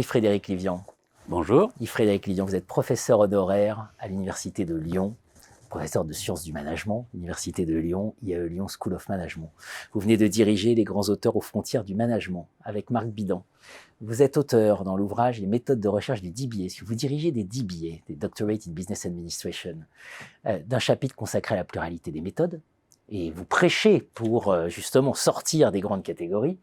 Yves-Frédéric Livian. Bonjour. Yves-Frédéric Livian, vous êtes professeur honoraire à l'Université de Lyon, professeur de sciences du management, Université de Lyon, IAE Lyon School of Management. Vous venez de diriger les grands auteurs aux frontières du management avec Marc Bidan. Vous êtes auteur dans l'ouvrage Les méthodes de recherche des DBA. Vous dirigez des DBA, des Doctorate in Business Administration, d'un chapitre consacré à la pluralité des méthodes. Et vous prêchez pour justement sortir des grandes catégories.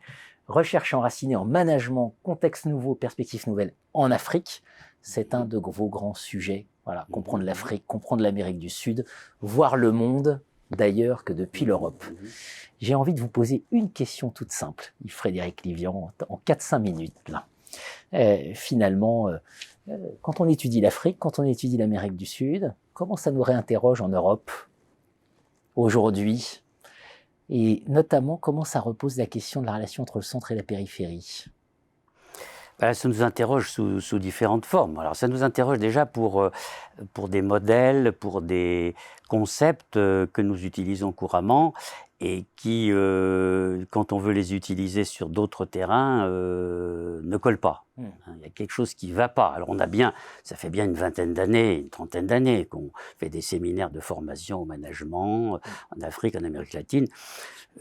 Recherche enracinée en management, contexte nouveau, perspectives nouvelles en Afrique. C'est un de vos grands sujets. Voilà, comprendre l'Afrique, comprendre l'Amérique du Sud, voir le monde d'ailleurs que depuis l'Europe. J'ai envie de vous poser une question toute simple, Yves-Frédéric Livian, en 4-5 minutes. Là. Finalement, quand on étudie l'Afrique, quand on étudie l'Amérique du Sud, comment ça nous réinterroge en Europe aujourd'hui? Et notamment, comment ça repose la question de la relation entre le centre et la périphérie? Ça nous interroge sous différentes formes. Alors, ça nous interroge déjà pour des modèles, pour des concepts que nous utilisons couramment et qui, quand on veut les utiliser sur d'autres terrains, ne collent pas. Il y a quelque chose qui ne va pas. Alors, ça fait bien une vingtaine d'années, une trentaine d'années qu'on fait des séminaires de formation au management en Afrique, en Amérique latine.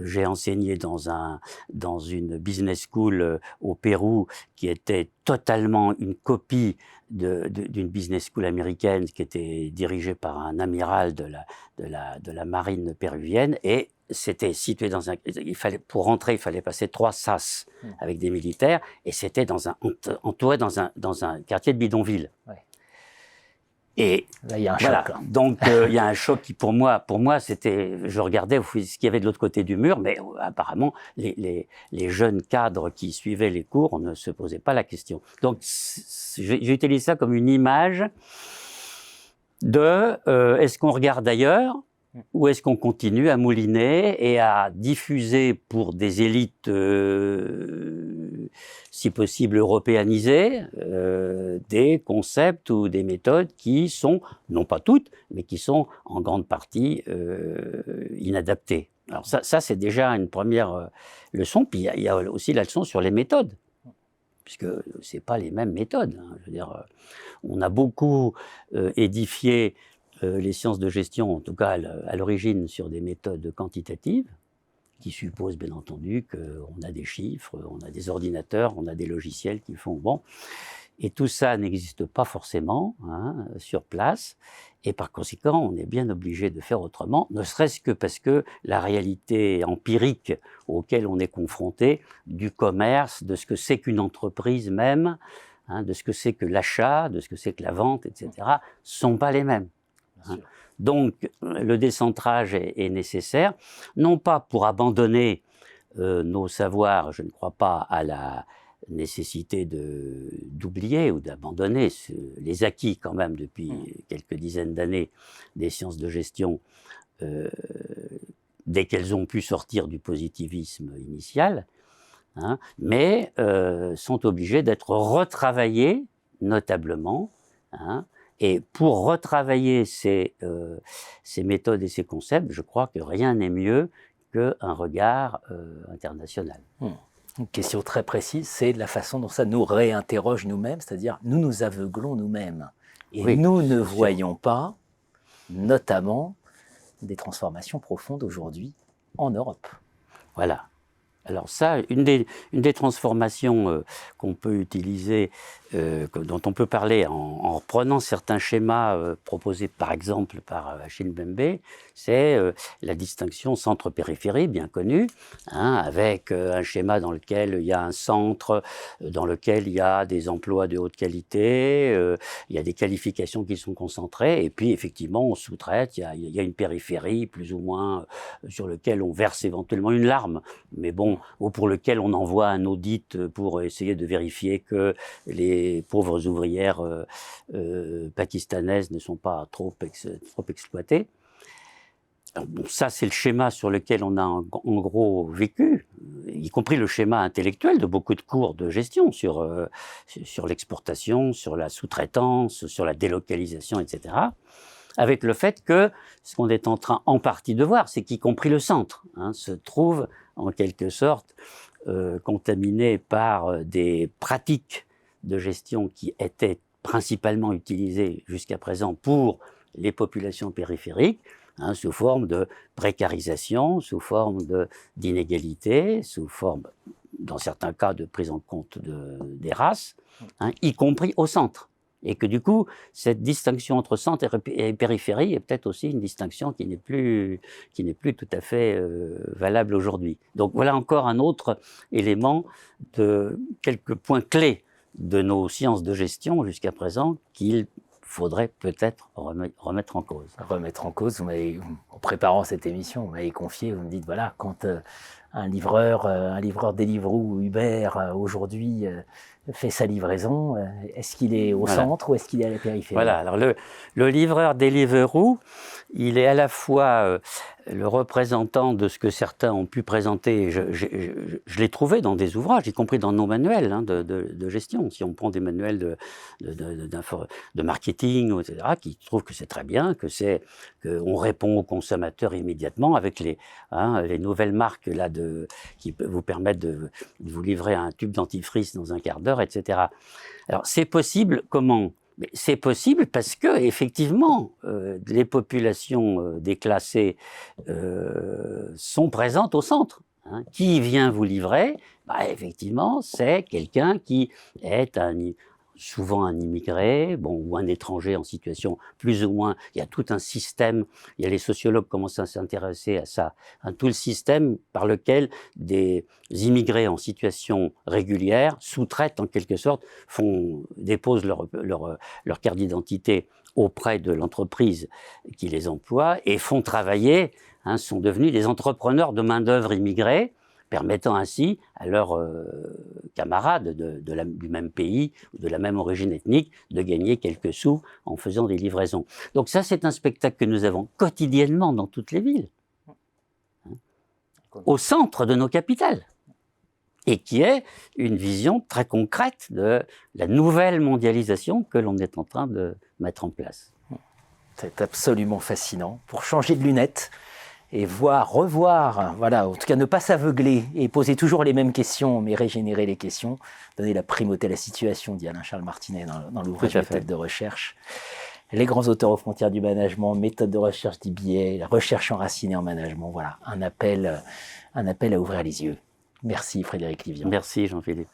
J'ai enseigné dans une business school au Pérou qui était totalement une copie d'une business school américaine qui était dirigée par un amiral de la marine péruvienne, et c'était situé pour rentrer, il fallait passer 3 sas avec des militaires, et c'était entouré dans un quartier de bidonville. Ouais. Et là, il y a un voilà, choc. Là. Donc il y a un choc qui pour moi c'était, je regardais ce qu'il y avait de l'autre côté du mur, mais apparemment les jeunes cadres qui suivaient les cours, on ne se posait pas la question. Donc j'utilise ça comme une image de est-ce qu'on regarde ailleurs ou est-ce qu'on continue à mouliner et à diffuser pour des élites, si possible européanisées, des concepts ou des méthodes qui sont, non pas toutes, mais qui sont en grande partie inadaptées. Alors ça c'est déjà une première leçon. Puis il y a aussi la leçon sur les méthodes, puisque c'est pas les mêmes méthodes. Hein. Je veux dire, on a beaucoup édifié les sciences de gestion, en tout cas à l'origine, sur des méthodes quantitatives, qui supposent bien entendu qu'on a des chiffres, on a des ordinateurs, on a des logiciels qui font bon. Et tout ça n'existe pas forcément sur place. Et par conséquent, on est bien obligé de faire autrement, ne serait-ce que parce que la réalité empirique auquel on est confronté, du commerce, de ce que c'est qu'une entreprise même, de ce que c'est que l'achat, de ce que c'est que la vente, etc., sont pas les mêmes. Donc, le décentrage est nécessaire, non pas pour abandonner nos savoirs, je ne crois pas à la nécessité d'oublier ou d'abandonner les acquis quand même depuis quelques dizaines d'années des sciences de gestion, dès qu'elles ont pu sortir du positivisme initial, mais sont obligées d'être retravaillées notablement, et pour retravailler ces méthodes et ces concepts, je crois que rien n'est mieux qu'un regard international. Une question très précise, c'est la façon dont ça nous réinterroge nous-mêmes, c'est-à-dire nous nous aveuglons nous-mêmes. Et oui, nous ne voyons pas, notamment, des transformations profondes aujourd'hui en Europe. Voilà. Alors ça, une des transformations qu'on peut utiliser, dont on peut parler en reprenant certains schémas proposés par exemple par Achille Mbembe, c'est la distinction centre-périphérie, bien connue, avec un schéma dans lequel il y a un centre, dans lequel il y a des emplois de haute qualité, il y a des qualifications qui sont concentrées, et puis effectivement on sous-traite, il y a une périphérie plus ou moins sur lequel on verse éventuellement une larme, mais bon, ou pour lequel on envoie un audit pour essayer de vérifier que les pauvres ouvrières pakistanaises ne sont pas trop exploitées. Alors, bon, ça, c'est le schéma sur lequel on a en gros vécu, y compris le schéma intellectuel de beaucoup de cours de gestion sur l'exportation, sur la sous-traitance, sur la délocalisation, etc. Avec le fait que ce qu'on est en train en partie de voir, c'est qu'y compris le centre se trouve en quelque sorte contaminé par des pratiques de gestion qui étaient principalement utilisés jusqu'à présent pour les populations périphériques, sous forme de précarisation, sous forme d'inégalité, sous forme, dans certains cas, de prise en compte des races, y compris au centre. Et que du coup, cette distinction entre centre et périphérie est peut-être aussi une distinction qui n'est plus tout à fait valable aujourd'hui. Donc voilà encore un autre élément de quelques points clés de nos sciences de gestion jusqu'à présent qu'il faudrait peut-être remettre en cause. Remettre en cause, en préparant cette émission, vous m'avez confié, vous me dites, voilà, quand un livreur Deliveroo ou Uber aujourd'hui fait sa livraison, est-ce qu'il est au centre ou est-ce qu'il est à la périphérie? Voilà, alors le livreur Deliveroo, il est à la fois le représentant de ce que certains ont pu présenter, je l'ai trouvé dans des ouvrages, y compris dans nos manuels de gestion. Si on prend des manuels de marketing, etc., qui trouvent que c'est très bien, qu'on répond aux consommateurs immédiatement avec les nouvelles marques là qui vous permettent de vous livrer un tube dentifrice dans un quart d'heure, etc. Alors c'est possible comment? C'est possible parce que effectivement, les populations déclassées sont présentes au centre. Qui vient vous livrer? Effectivement, c'est quelqu'un qui est souvent un immigré, ou un étranger en situation plus ou moins. Il y a tout un système. Il y a les sociologues qui commencent à s'intéresser à ça. Tout le système par lequel des immigrés en situation régulière sous-traitent en quelque sorte, déposent leur carte d'identité auprès de l'entreprise qui les emploie et font travailler. Sont devenus des entrepreneurs de main-d'œuvre immigrés, permettant ainsi à leurs camarades du même pays ou de la même origine ethnique de gagner quelques sous en faisant des livraisons. Donc ça, c'est un spectacle que nous avons quotidiennement dans toutes les villes, au centre de nos capitales, et qui est une vision très concrète de la nouvelle mondialisation que l'on est en train de mettre en place. C'est absolument fascinant. Pour changer de lunettes, et revoir, voilà, en tout cas ne pas s'aveugler et poser toujours les mêmes questions, mais régénérer les questions, donner la primauté à la situation, dit Alain-Charles Martinet dans l'ouvrage Méthode de recherche. Les grands auteurs aux frontières du management, méthode de recherche d'IBA, la recherche enracinée en management, voilà, un appel à ouvrir les yeux. Merci Frédéric Livian. Merci Jean-Philippe.